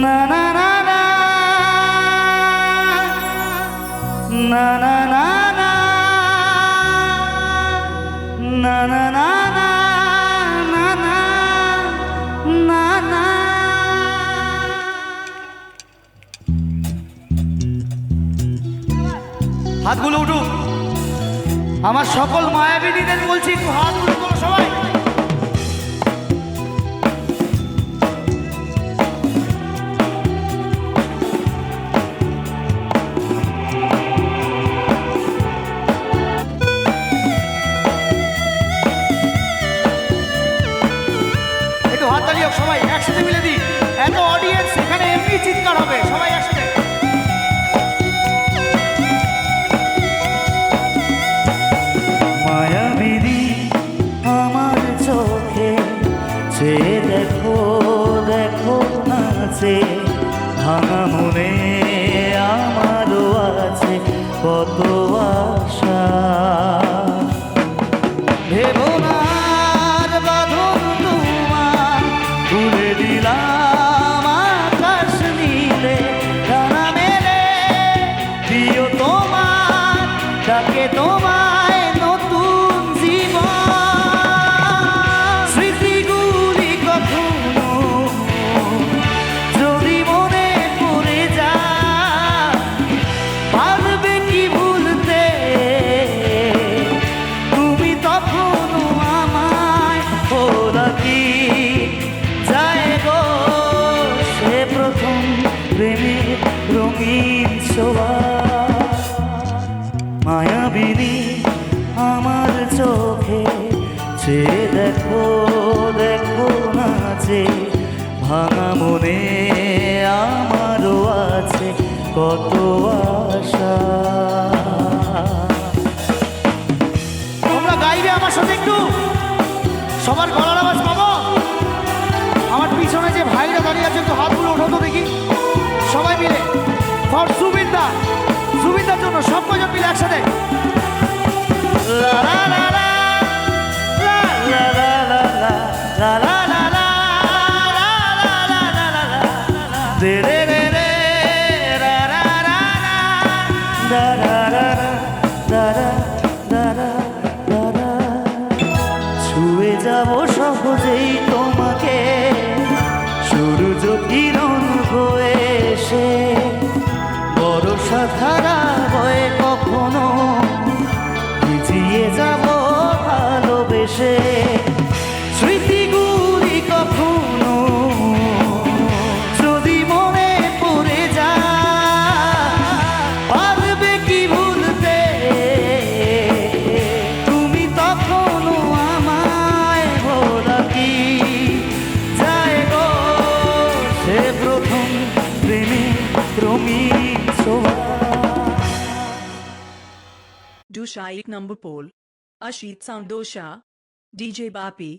না না না না না না না না না না না না না না না। হাতগুলো উঠুক, আমার সকল মায়াবিনীদের বলছি একটু হাতগুলো তোলো সবাই। একটু হাত তালি হোক সবাই একসাথে মিলে দিই, এত অডিয়েন্স এখানে এমনি চিৎকার হবে, সবাই একসাথে। মায়াবিনী আমার চোখে চেয়ে দেখো দেখো নাচে, ভাঙা মনে আমারও আছে কত আশা। ভেবো না আর বাঁধন তোমার, তুলে দিলাম আকাশ নীলে, ডানা মেলে দিও তোমার ডাকে তোমায় নতুন জীবন। স্মৃতিগুলি কখনো যদি মনে পড়ে যায়, পারবে কি ভুলতে তুমি তখনও আমায়। ওরা কি যায় গো সে প্রথম প্রেমের রঙিন ছোঁয়া। মায়াবিনী আমার চোখে চেয়ে দেখো দেখো নাচে, ভাঙা মনে আমারও আছে কত আশা। তোমরা গাইবে আমার সাথে একটু, সবার গলার আওয়াজ পাবো। আমার পিছনে যে ভাইরা দাঁড়িয়ে আছে একটু হাতগুলো ওঠো তো দেখি সবাই মিলে, ফর সুবিন্দা, সুবিন্দার জন্য সব কজন মিলে একসাথে। লা লা লা লা লা লা লা লা লা লা লা লা লা লা লা রে রে রে রে রা রা রা রা রা রা রা রা রা রা। ছুঁয়ে যাব সহজেই তোমাকে সূর্য কিরণ হয়ে এসে, বর্ষা ধারা হয়ে কখনো ভিজিয়ে যাব ভালোবেসে। স্মৃতিগুলি কখনো যদি মনে পড়ে যায়, পারবে কি ভুলতে তুমি তখনও আমায়। ভোলা কি যায় গো সে প্রথম প্রেমে রঙিন ছোঁয়া। Dusha 1 number poll. Ashit Sound Dosha. DJ Bapi.